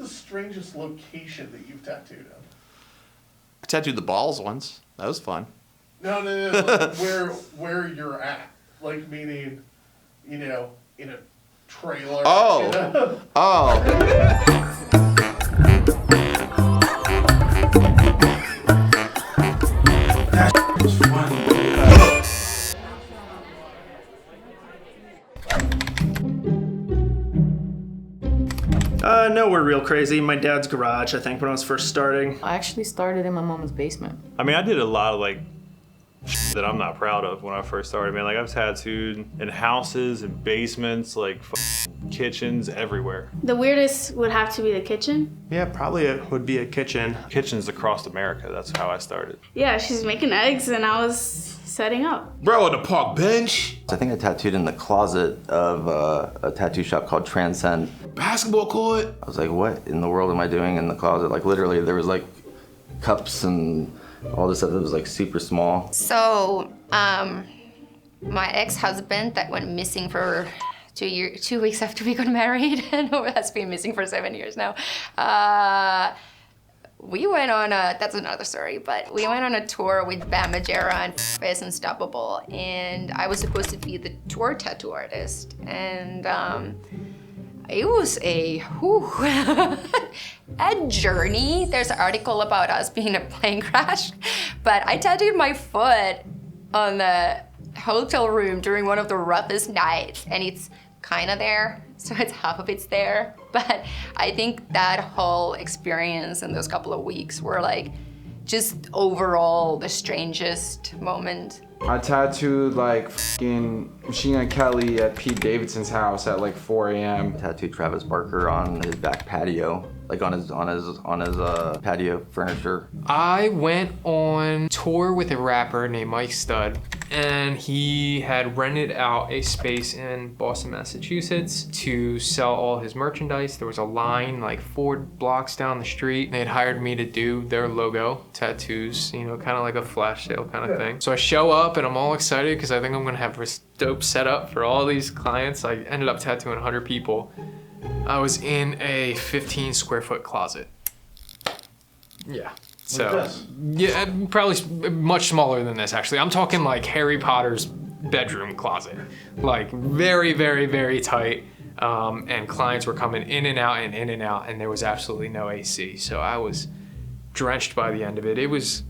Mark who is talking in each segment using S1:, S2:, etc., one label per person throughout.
S1: the strangest location that you've tattooed in?
S2: I tattooed the balls once. That was fun.
S1: No. where you're at? Like, meaning, in a trailer.
S2: Oh. Oh.
S3: Nowhere real crazy. My dad's garage, I think, when I was first starting.
S4: I actually started in my mom's basement.
S5: I mean, I did a lot of like that I'm not proud of when I first started, man. Like, I've tattooed in houses and basements, like kitchens, everywhere.
S6: The weirdest would have to be the kitchen.
S3: Yeah, probably it would be a kitchen.
S5: Kitchens across America, that's how I started.
S6: Yeah, she's making eggs and I was setting up.
S7: Bro, the park bench.
S8: I think I tattooed in the closet of a tattoo shop called Transcend.
S7: Basketball court.
S8: I was like, what in the world am I doing in the closet? Like, literally, there was like cups and all this stuff that was like super small.
S9: So, my ex-husband that went missing for 2 weeks after we got married, and has been missing for 7 years now. We went on that's another story, but we went on a tour with Bam Margera and Fizz Unstoppable, and I was supposed to be the tour tattoo artist, and it was a a journey. There's an article about us being a plane crash, but I tattooed my foot on the hotel room during one of the roughest nights, and it's kind of there, so it's half of it's there. But I think that whole experience in those couple of weeks were like just overall the strangest moment.
S10: I tattooed like f***ing Machine Gun Kelly at Pete Davidson's house at like 4 a.m.
S8: Tattooed Travis Barker on his back patio, like on his patio furniture.
S11: I went on tour with a rapper named Mike Stud, and he had rented out a space in Boston, Massachusetts to sell all his merchandise. There was a line like 4 blocks down the street. They had hired me to do their logo tattoos, you know, kind of like a flash sale kind of thing. So I show up and I'm all excited because I think I'm gonna have this dope setup for all these clients. I ended up tattooing 100 people. I was in a 15 square foot closet. Yeah. So, yeah, probably much smaller than this, actually. I'm talking like Harry Potter's bedroom closet. Like very, very, very tight. And clients were coming in and out and in and out, and there was absolutely no AC. So I was drenched by the end of it. It was,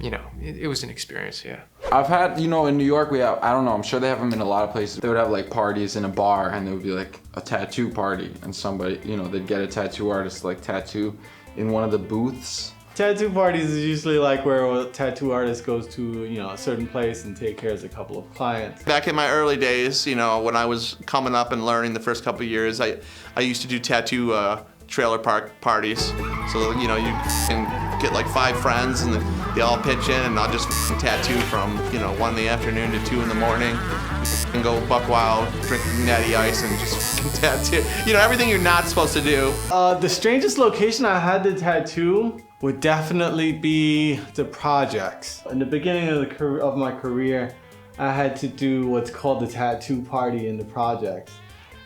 S11: you know, it was an experience, yeah.
S10: I've had, you know, in New York, we have, I don't know, I'm sure they have them in a lot of places. They would have like parties in a bar, and there would be like a tattoo party, and somebody, you know, they'd get a tattoo artist to like tattoo in one of the booths.
S12: Tattoo parties is usually like where a tattoo artist goes to, you know, a certain place and take care of a couple of clients.
S2: Back in my early days, you know, when I was coming up and learning the first couple of years, I used to do tattoo trailer park parties. So, you know, you can get like 5 friends and they all pitch in, and I'll just tattoo from, you know, 1 in the afternoon to 2 in the morning. And go buck wild, drink natty ice, and just tattoo. You know, everything you're not supposed to do.
S12: The strangest location I had to tattoo would definitely be the projects. In the beginning of my career, I had to do what's called the tattoo party in the projects.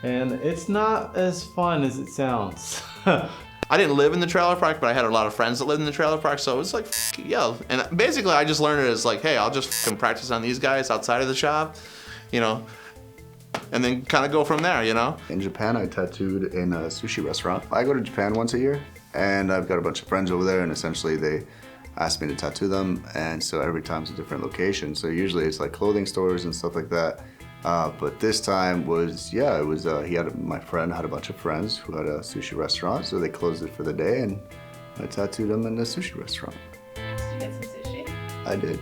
S12: And it's not as fun as it sounds.
S2: I didn't live in the trailer park, but I had a lot of friends that lived in the trailer park, so it was like, yeah. And basically I just learned it as like, hey, I'll just practice on these guys outside of the shop, you know, and then kind of go from there, you know?
S13: In Japan, I tattooed in a sushi restaurant. I go to Japan once a year, and I've got a bunch of friends over there, and essentially they asked me to tattoo them, and so every time's a different location. So usually it's like clothing stores and stuff like that. But this time was, yeah, it was, my friend had a bunch of friends who had a sushi restaurant, so they closed it for the day, and I tattooed them in the sushi restaurant.
S6: Did you get some sushi?
S13: I did.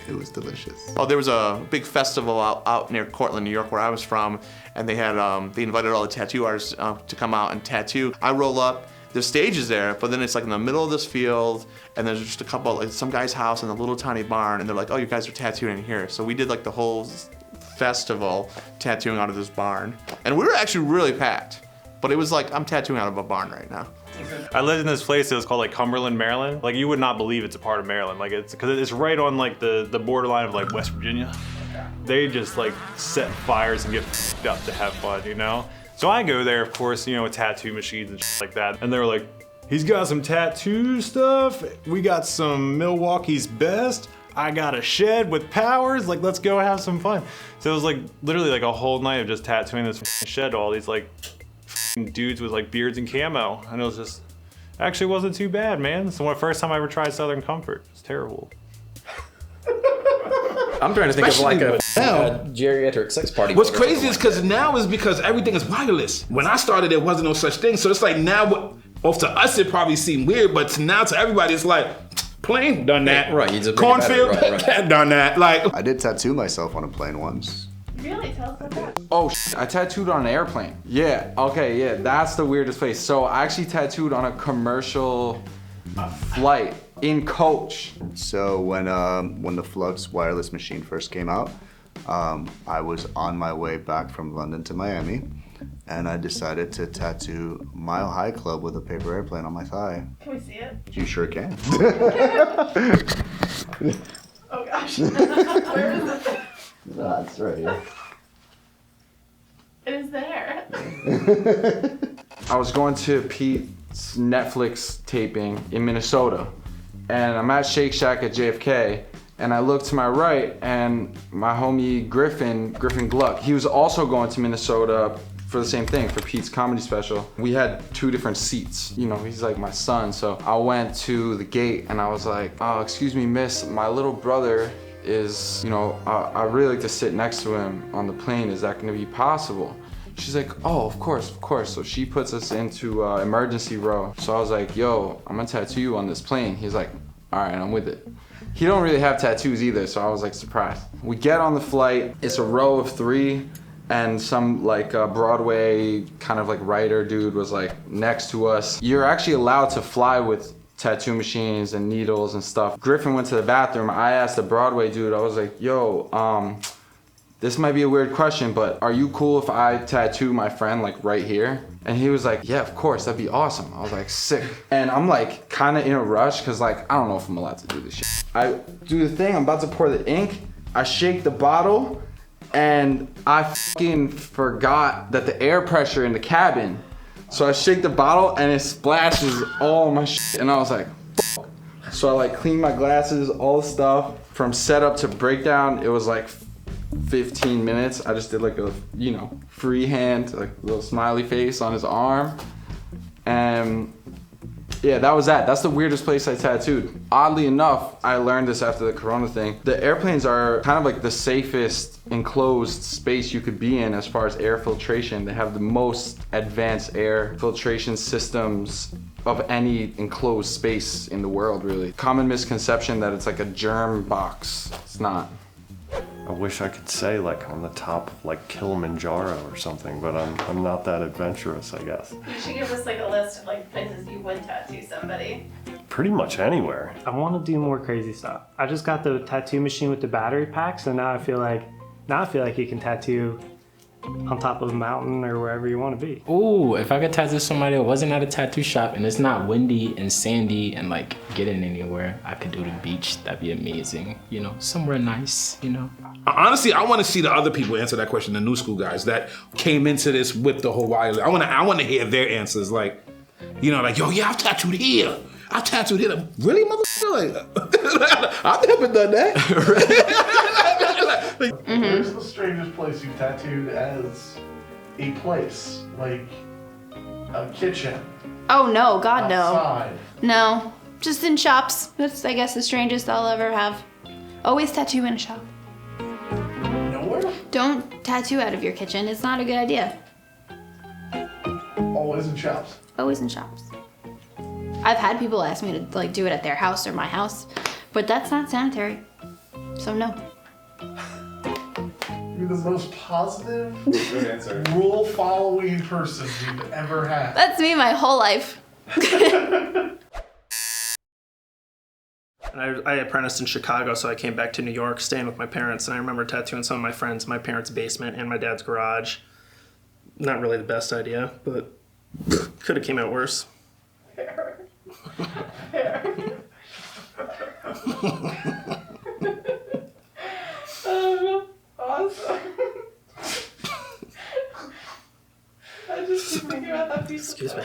S13: It was delicious.
S2: Oh, there was a big festival out near Cortland, New York, where I was from, and they had they invited all the tattoo artists to come out and tattoo. I roll up, there's stages there, but then it's like in the middle of this field, and there's just a couple, like some guy's house in a little tiny barn, and they're like, oh, you guys are tattooing here. So we did like the whole festival tattooing out of this barn. And we were actually really packed, but it was like, I'm tattooing out of a barn right now.
S5: I lived in this place that was called like Cumberland, Maryland. Like, you would not believe it's a part of Maryland. Like, it's because it's right on like the borderline of like West Virginia. They just like set fires and get f***ed up to have fun, you know? So I go there, of course, you know, with tattoo machines and shit like that. And they were like, he's got some tattoo stuff. We got some Milwaukee's best. I got a shed with powers. Like, let's go have some fun. So it was like literally like a whole night of just tattooing this shed to all these like dudes with like beards and camo. And it was just, actually wasn't too bad, man. It's the first time I ever tried Southern Comfort. It's terrible.
S14: I'm trying to think of like a
S7: now.
S14: geriatric sex party.
S7: What's crazy is because now is because everything is wireless. When I started, there wasn't no such thing. So it's like now, well, to us it probably seemed weird, but now to everybody it's like, plane, done that.
S14: Right, you just
S7: cornfield,
S14: right.
S7: done that. Like
S13: I did tattoo myself on a plane once.
S6: Really? Tell us about that.
S10: Oh, I tattooed on an airplane. Yeah, okay, yeah, that's the weirdest place. So I actually tattooed on a commercial flight in coach.
S13: So when the Flux wireless machine first came out, I was on my way back from London to Miami, and I decided to tattoo Mile High Club with a paper airplane on my thigh.
S6: Can we see it?
S13: You sure can.
S6: Oh gosh. Where is it?
S13: That's right here.
S6: It is there.
S10: I was going to Pete's Netflix taping in Minnesota, and I'm at Shake Shack at JFK, and I look to my right, and my homie Griffin Gluck, he was also going to Minnesota for the same thing, for Pete's comedy special. We had 2 different seats. You know, he's like my son, so I went to the gate, and I was like, oh, excuse me, miss, my little brother is, you know, I really like to sit next to him on the plane. Is that gonna be possible? She's like, oh, of course. So she puts us into emergency row. So I was like, yo, I'm gonna tattoo you on this plane. He's like, all right, I'm with it. He don't really have tattoos either, so I was like surprised. We get on the flight, it's a row of 3, and some like Broadway kind of like writer dude was like next to us. You're actually allowed to fly with tattoo machines and needles and stuff. Griffin went to the bathroom. I asked the Broadway dude, I was like, yo, this might be a weird question, but are you cool if I tattoo my friend like right here? And he was like, yeah, of course, that'd be awesome. I was like, sick. And I'm like kind of in a rush because like, I don't know if I'm allowed to do this shit. I do the thing, I'm about to pour the ink. I shake the bottle and I fucking forgot that the air pressure in the cabin. So I shake the bottle and it splashes all my shit, and I was like, fuck. So I like cleaned my glasses, all the stuff. From setup to breakdown, it was like 15 minutes. I just did like a, you know, freehand, like a little smiley face on his arm. And yeah, that was that. That's the weirdest place I tattooed. Oddly enough, I learned this after the Corona thing. The airplanes are kind of like the safest enclosed space you could be in as far as air filtration. They have the most advanced air filtration systems of any enclosed space in the world, really. Common misconception that it's like a germ box. It's not.
S15: I wish I could say like on the top of like Kilimanjaro or something, but I'm not that adventurous, I guess.
S6: You should give us like a list of like places you would tattoo somebody.
S15: Pretty much anywhere.
S16: I want to do more crazy stuff. I just got the tattoo machine with the battery pack, so now I feel like you can tattoo on top of a mountain or wherever you want to be.
S14: Ooh, if I could tattoo somebody that wasn't at a tattoo shop and it's not windy and sandy and like getting anywhere, I could do the beach. That'd be amazing. You know, somewhere nice, you know.
S7: honestly, I want to see the other people answer that question, the new school guys that came into this with the whole wireless. I want to hear their answers, like, you know, like, yo, yeah, I've tattooed here. I've tattooed here. Really, motherfucker? Like, I've never done that.
S1: Where's the strangest place you tattooed as a place? Like a kitchen?
S6: Oh no, God
S1: outside.
S6: no. No, just in shops. That's, I guess, the strangest I'll ever have. Always tattoo in a shop.
S1: Nowhere?
S6: Don't tattoo out of your kitchen. It's not a good idea.
S1: Always in shops.
S6: Always in shops. I've had people ask me to like do it at their house or my house, but that's not sanitary. So no.
S1: You're the most positive, rule-following person you've ever had.
S6: That's me my whole life.
S3: And I apprenticed in Chicago, so I came back to New York, staying with my parents, and I remember tattooing some of my friends in my parents' basement and my dad's garage. Not really the best idea, but could have came out worse.
S1: Awesome. I you had that piece
S3: Excuse me.